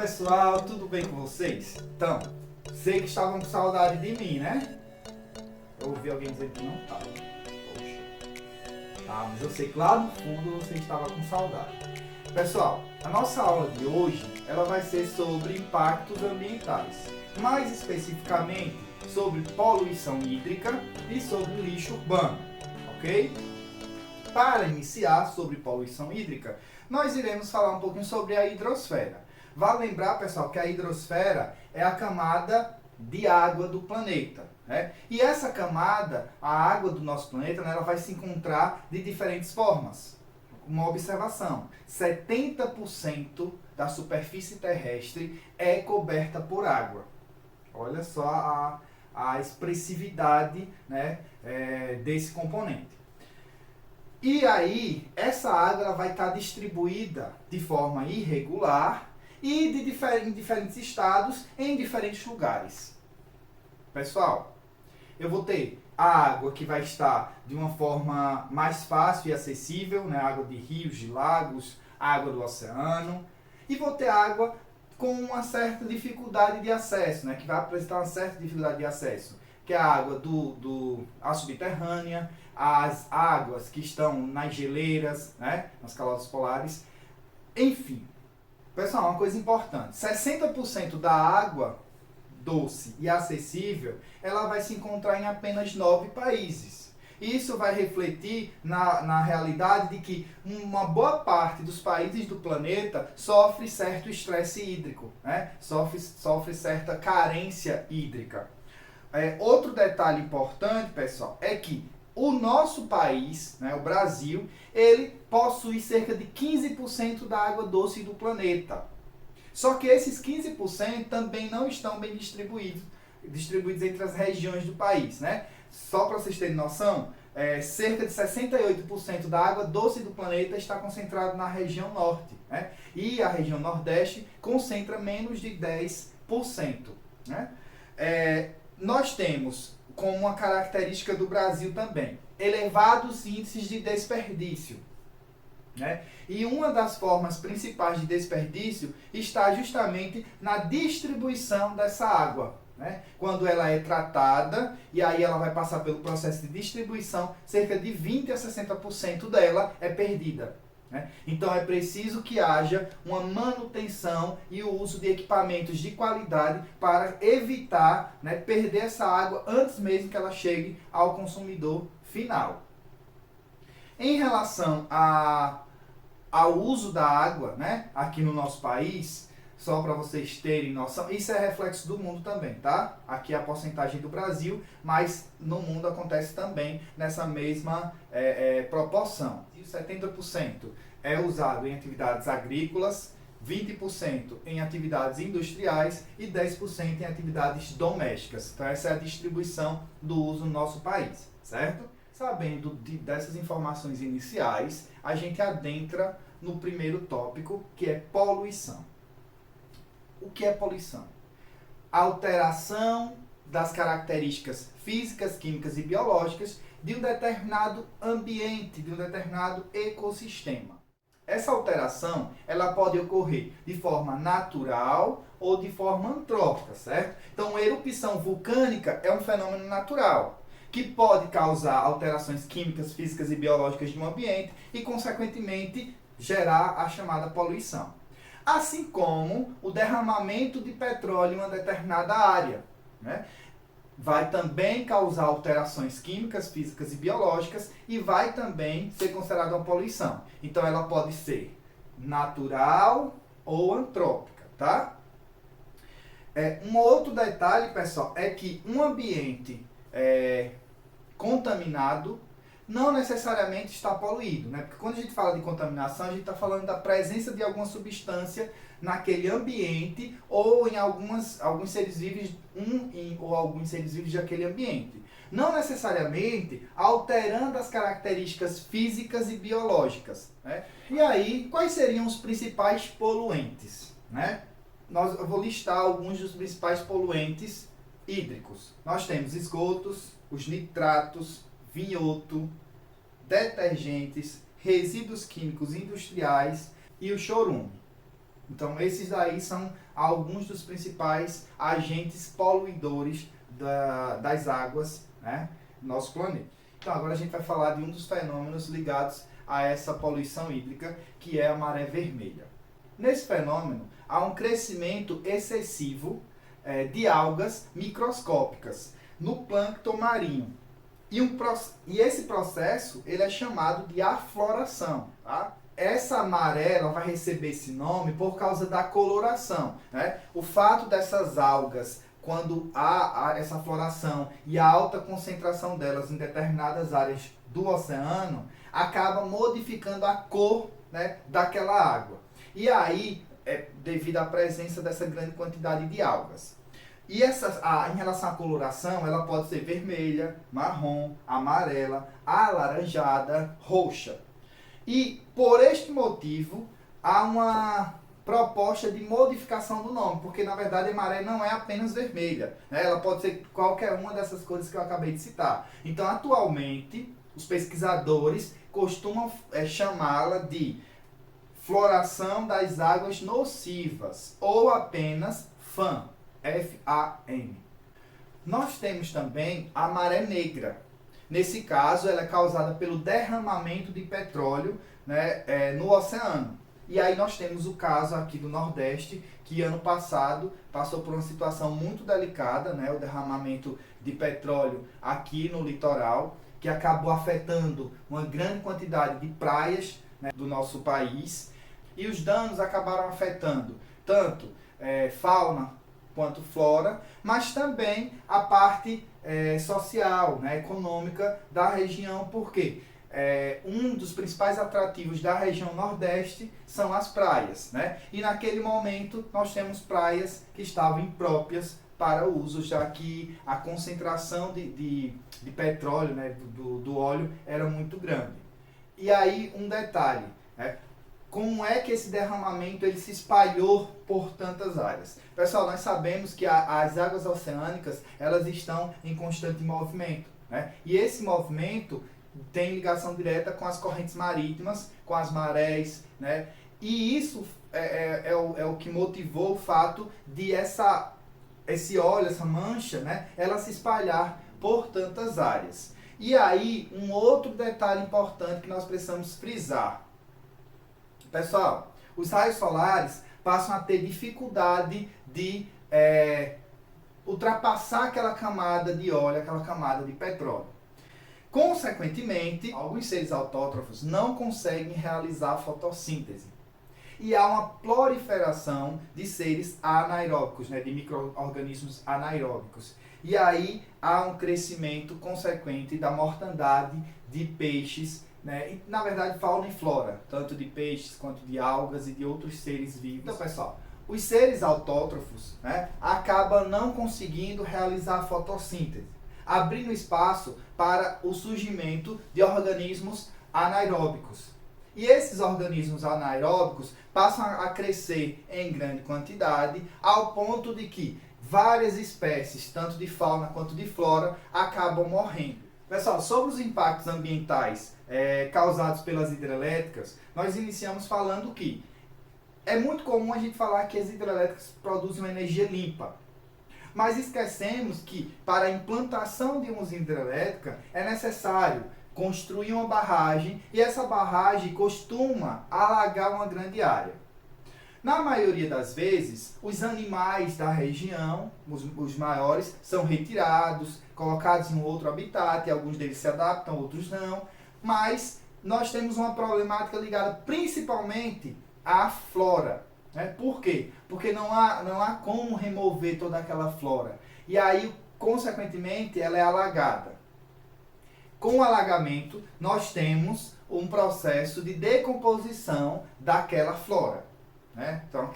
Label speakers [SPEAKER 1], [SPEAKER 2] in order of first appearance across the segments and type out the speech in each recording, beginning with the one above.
[SPEAKER 1] pessoal, tudo bem com vocês? Então, sei que estavam com saudade de mim, né? Eu ouvi alguém dizer que não estava. Poxa. Tá, mas eu sei que lá no fundo você estava com saudade. Pessoal, a nossa aula de hoje, ela vai ser sobre impactos ambientais. Mais especificamente, sobre poluição hídrica e sobre lixo urbano, ok? Para iniciar sobre poluição hídrica, nós iremos falar um pouquinho sobre a hidrosfera. Vale lembrar, pessoal, que a hidrosfera é a camada de água do planeta, né? E essa camada, a água do nosso planeta, né, ela vai se encontrar de diferentes formas. Uma observação: 70% da superfície terrestre é coberta por água. Olha só a expressividade, né, desse componente. E aí, essa água ela vai estar distribuída de forma irregular e em diferentes estados, em diferentes lugares. Pessoal, eu vou ter a água que vai estar de uma forma mais fácil e acessível, né? Água de rios, de lagos, água do oceano. E vou ter água com uma certa dificuldade de acesso, né? Que vai apresentar uma certa dificuldade de acesso, que é a água a subterrânea, as águas que estão nas geleiras, né? Nas calotas polares. Enfim, pessoal, uma coisa importante: 60% da água doce e acessível, ela vai se encontrar em apenas 9 países. Isso vai refletir na realidade de que uma boa parte dos países do planeta sofre certo estresse hídrico, né? Sofre certa carência hídrica. Outro detalhe importante, pessoal, é que o nosso país, né, o Brasil, ele possui cerca de 15% da água doce do planeta. Só que esses 15% também não estão bem distribuídos entre as regiões do país, né? Só para vocês terem noção, cerca de 68% da água doce do planeta está concentrado na região norte, né? E a região nordeste concentra menos de 10%, né? Nós temos, como uma característica do Brasil também, elevados índices de desperdício, né? E uma das formas principais de desperdício está justamente na distribuição dessa água, né? Quando ela é tratada e aí ela vai passar pelo processo de distribuição, cerca de 20 a 60% dela é perdida, né? Então é preciso que haja uma manutenção e o uso de equipamentos de qualidade para evitar, né, perder essa água antes mesmo que ela chegue ao consumidor final. Em relação ao uso da água, né, aqui no nosso país, só para vocês terem noção, isso é reflexo do mundo também, tá? Aqui é a porcentagem do Brasil, mas no mundo acontece também nessa mesma proporção. 70% é usado em atividades agrícolas, 20% em atividades industriais e 10% em atividades domésticas. Então essa é a distribuição do uso no nosso país, certo? Sabendo dessas informações iniciais, a gente adentra no primeiro tópico, que é poluição. O que é poluição? Alteração das características físicas, químicas e biológicas de um determinado ambiente, de um determinado ecossistema. Essa alteração, ela pode ocorrer de forma natural ou de forma antrópica, certo? Então, a erupção vulcânica é um fenômeno natural, que pode causar alterações químicas, físicas e biológicas de um ambiente e, consequentemente, gerar a chamada poluição. Assim como o derramamento de petróleo em uma determinada área, né? Vai também causar alterações químicas, físicas e biológicas e vai também ser considerada uma poluição. Então ela pode ser natural ou antrópica, tá? Um outro detalhe, pessoal, é que um ambiente contaminado não necessariamente está poluído, né? Porque quando a gente fala de contaminação, a gente está falando da presença de alguma substância naquele ambiente ou em alguns seres vivos, ou alguns seres vivos daquele ambiente. Não necessariamente alterando as características físicas e biológicas, né? E aí, quais seriam os principais poluentes, né? Eu vou listar alguns dos principais poluentes hídricos. Nós temos esgotos, os nitratos, vinhoto, detergentes, resíduos químicos industriais e o chorume. Então, esses daí são alguns dos principais agentes poluidores das águas, né, do nosso planeta. Então, agora a gente vai falar de um dos fenômenos ligados a essa poluição hídrica, que é a maré vermelha. Nesse fenômeno, há um crescimento excessivo de algas microscópicas no plâncton marinho. E esse processo ele é chamado de afloração. Tá? Essa maré ela vai receber esse nome por causa da coloração. Né? O fato dessas algas, quando há essa floração e a alta concentração delas em determinadas áreas do oceano, acaba modificando a cor, né, daquela água. E aí, devido à presença dessa grande quantidade de algas. E em relação à coloração, ela pode ser vermelha, marrom, amarela, alaranjada, roxa. E por este motivo, há uma proposta de modificação do nome, porque na verdade a maré não é apenas vermelha, né? Ela pode ser qualquer uma dessas cores que eu acabei de citar. Então, atualmente, os pesquisadores costumam chamá-la de floração das águas nocivas, ou apenas FAN, F-A-N. Nós temos também a maré negra. Nesse caso, ela é causada pelo derramamento de petróleo, né, no oceano. E aí nós temos o caso aqui do Nordeste, que ano passado passou por uma situação muito delicada, né, o derramamento de petróleo aqui no litoral, que acabou afetando uma grande quantidade de praias, né, do nosso país. E os danos acabaram afetando tanto fauna quanto flora, mas também a parte social, né, econômica da região, porque um dos principais atrativos da região Nordeste são as praias, né? E naquele momento nós temos praias que estavam impróprias para o uso, já que a concentração de petróleo, né, do óleo era muito grande. E aí um detalhe, né? Como é que esse derramamento ele se espalhou por tantas áreas? Pessoal, nós sabemos que as águas oceânicas elas estão em constante movimento, né? E esse movimento tem ligação direta com as correntes marítimas, com as marés, né? E isso é o que motivou o fato de esse óleo, essa mancha, né, ela se espalhar por tantas áreas. E aí, um outro detalhe importante que nós precisamos frisar. Pessoal, os raios solares passam a ter dificuldade de ultrapassar aquela camada de óleo, aquela camada de petróleo. Consequentemente, alguns seres autótrofos não conseguem realizar a fotossíntese. E há uma proliferação de seres anaeróbicos, né, de micro-organismos anaeróbicos. E aí há um crescimento consequente da mortandade de peixes, né, e, na verdade, fauna e flora, tanto de peixes quanto de algas e de outros seres vivos. Então, pessoal, os seres autótrofos, né, acabam não conseguindo realizar a fotossíntese, abrindo espaço para o surgimento de organismos anaeróbicos. E esses organismos anaeróbicos passam a crescer em grande quantidade, ao ponto de que várias espécies, tanto de fauna quanto de flora, acabam morrendo. Pessoal, sobre os impactos ambientais causados pelas hidrelétricas, nós iniciamos falando que é muito comum a gente falar que as hidrelétricas produzem uma energia limpa. Mas esquecemos que para a implantação de uma usina hidrelétrica é necessário construir uma barragem e essa barragem costuma alagar uma grande área. Na maioria das vezes, os animais da região, os maiores, são retirados, colocados em um outro habitat, alguns deles se adaptam, outros não, mas nós temos uma problemática ligada principalmente à flora. Né? Por quê? Porque não há como remover toda aquela flora. E aí, consequentemente, ela é alagada. Com o alagamento, nós temos um processo de decomposição daquela flora. Né? Então,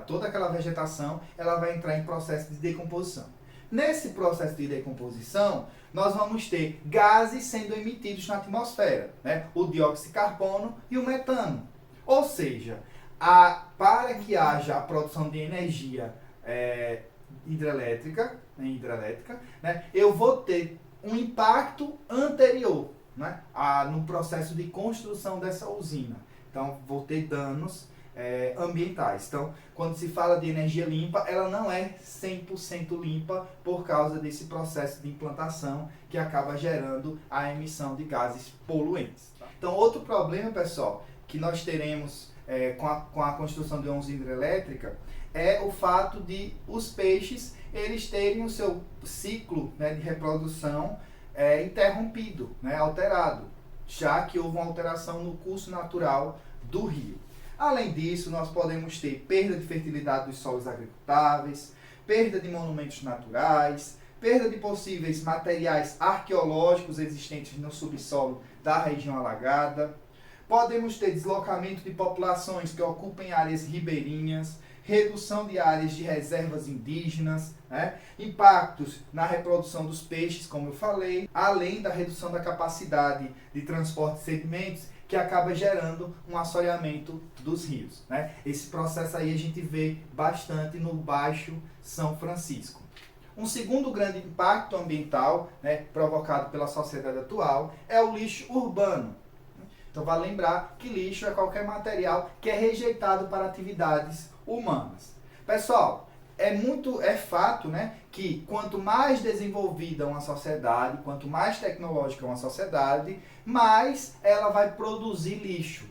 [SPEAKER 1] toda aquela vegetação ela vai entrar em processo de decomposição. Nesse processo de decomposição, nós vamos ter gases sendo emitidos na atmosfera, né? O dióxido de carbono e o metano. Ou seja, para que haja a produção de energia hidrelétrica, né? Eu vou ter um impacto anterior, né? No processo de construção dessa usina. Então, vou ter danos ambientais. Então, quando se fala de energia limpa, ela não é 100% limpa por causa desse processo de implantação que acaba gerando a emissão de gases poluentes. Então, outro problema, pessoal, que nós teremos com a construção de uma usina hidrelétrica é o fato de os peixes eles terem o seu ciclo, né, de reprodução interrompido, né, alterado, já que houve uma alteração no curso natural do rio. Além disso, nós podemos ter perda de fertilidade dos solos agricultáveis, perda de monumentos naturais, perda de possíveis materiais arqueológicos existentes no subsolo da região alagada. Podemos ter deslocamento de populações que ocupem áreas ribeirinhas, redução de áreas de reservas indígenas, né? Impactos na reprodução dos peixes, como eu falei, além da redução da capacidade de transporte de sedimentos, que acaba gerando um assoreamento dos rios, né? Esse processo aí a gente vê bastante no Baixo São Francisco. Um segundo grande impacto ambiental, né, provocado pela sociedade atual é o lixo urbano. Então, vale lembrar que lixo é qualquer material que é rejeitado para atividades humanas. Pessoal, é fato, né, que quanto mais desenvolvida uma sociedade, quanto mais tecnológica uma sociedade, mais ela vai produzir lixo.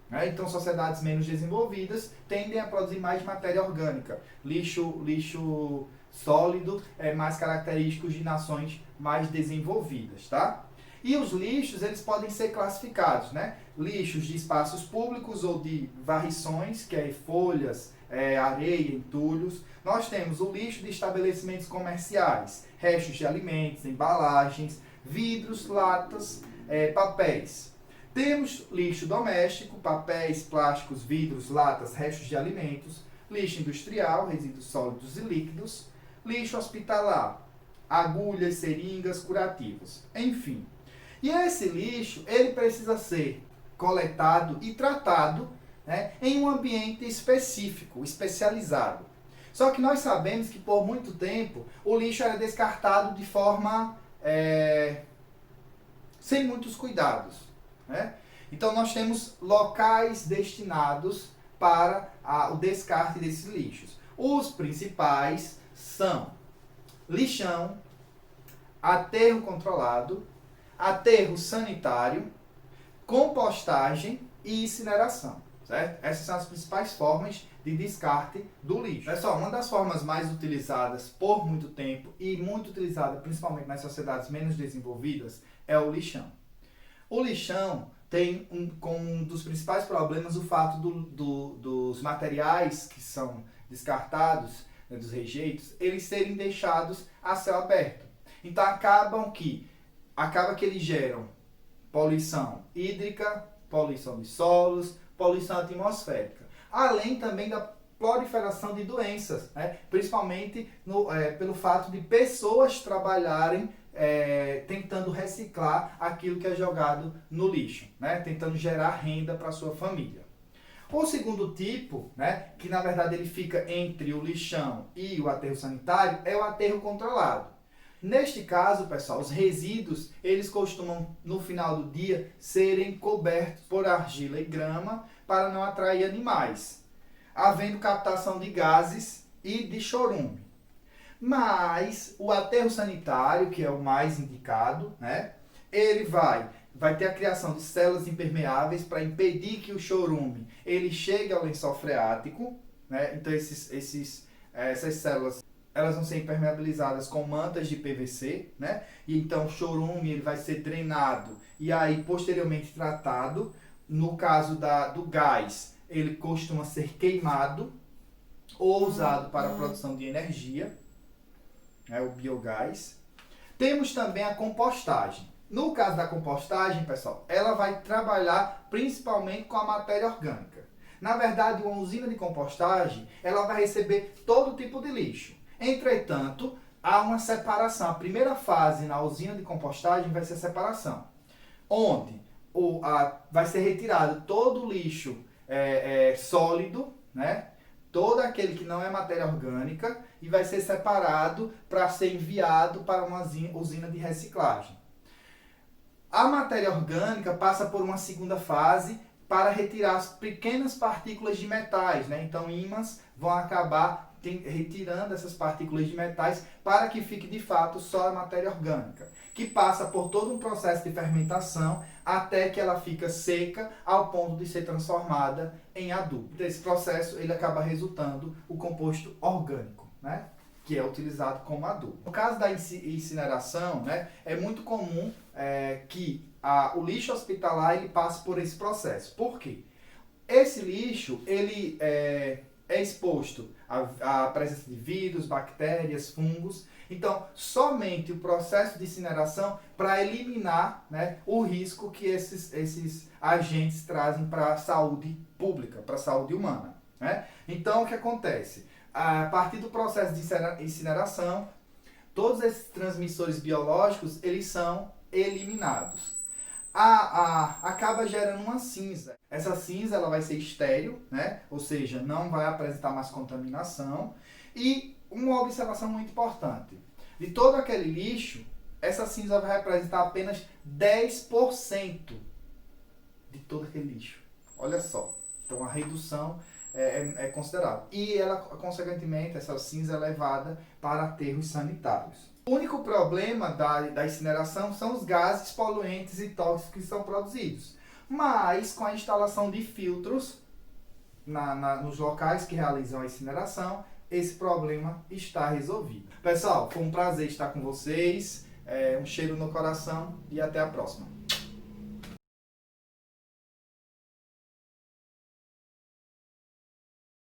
[SPEAKER 1] Né? Então, sociedades menos desenvolvidas tendem a produzir mais matéria orgânica. Lixo sólido é mais característico de nações mais desenvolvidas, tá? E os lixos, eles podem ser classificados, né? Lixos de espaços públicos ou de varrições, que é folhas, areia, entulhos. Nós temos o lixo de estabelecimentos comerciais, restos de alimentos, embalagens, vidros, latas, papéis. Temos lixo doméstico, papéis, plásticos, vidros, latas, restos de alimentos, lixo industrial, resíduos sólidos e líquidos, lixo hospitalar, agulhas, seringas, curativos, enfim. E esse lixo, ele precisa ser coletado e tratado, né, em um ambiente específico, especializado. Só que nós sabemos que por muito tempo o lixo era descartado de forma sem muitos cuidados, né? Então nós temos locais destinados para o descarte desses lixos. Os principais são lixão, aterro controlado, aterro sanitário, compostagem e incineração, certo? Essas são as principais formas de descarte do lixo. Pessoal, uma das formas mais utilizadas por muito tempo e muito utilizada principalmente nas sociedades menos desenvolvidas é o lixão. O lixão tem como um dos principais problemas o fato dos materiais que são descartados, né, dos rejeitos, eles serem deixados a céu aberto. Então acaba que eles geram poluição hídrica, poluição de solos, poluição atmosférica. Além também da proliferação de doenças, né? Principalmente pelo fato de pessoas trabalharem tentando reciclar aquilo que é jogado no lixo, né? Tentando gerar renda para a sua família. O segundo tipo, né, que na verdade ele fica entre o lixão e o aterro sanitário, é o aterro controlado. Neste caso, pessoal, os resíduos, eles costumam, no final do dia, serem cobertos por argila e grama para não atrair animais, havendo captação de gases e de chorume. Mas o aterro sanitário, que é o mais indicado, né, ele vai ter a criação de células impermeáveis para impedir que o chorume ele chegue ao lençol freático, né? Então essas células elas vão ser impermeabilizadas com mantas de PVC, né? E então o chorume ele vai ser drenado e aí posteriormente tratado. No caso do gás, ele costuma ser queimado ou usado para a produção de energia, né? O biogás. Temos também a compostagem. No caso da compostagem, pessoal, ela vai trabalhar principalmente com a matéria orgânica. Na verdade, uma usina de compostagem, ela vai receber todo tipo de lixo. Entretanto, há uma separação. A primeira fase na usina de compostagem vai ser a separação, onde vai ser retirado todo o lixo sólido, né? Todo aquele que não é matéria orgânica, e vai ser separado para ser enviado para uma usina de reciclagem. A matéria orgânica passa por uma segunda fase, para retirar as pequenas partículas de metais, né? Então ímãs vão acabar retirando essas partículas de metais para que fique de fato só a matéria orgânica, que passa por todo um processo de fermentação até que ela fica seca ao ponto de ser transformada em adubo. Desse processo ele acaba resultando o composto orgânico, né? Que é utilizado como adubo. No caso da incineração, né, é muito comum que o lixo hospitalar ele passe por esse processo. Por quê? Esse lixo ele é exposto à presença de vírus, bactérias, fungos. Então, somente o processo de incineração para eliminar, né, o risco que esses agentes trazem para a saúde pública, para a saúde humana, né? Então, o que acontece? A partir do processo de incineração, todos esses transmissores biológicos eles são eliminados. Acaba gerando uma cinza. Essa cinza ela vai ser estéril, né? Ou seja, não vai apresentar mais contaminação. E uma observação muito importante: de todo aquele lixo, essa cinza vai representar apenas 10% de todo aquele lixo. Olha só. Então a redução é considerável. E ela, consequentemente, essa cinza é levada para aterros sanitários. O único problema da incineração são os gases poluentes e tóxicos que são produzidos. Mas com a instalação de filtros nos locais que realizam a incineração, esse problema está resolvido. Pessoal, foi um prazer estar com vocês. Um cheiro no coração e até a próxima.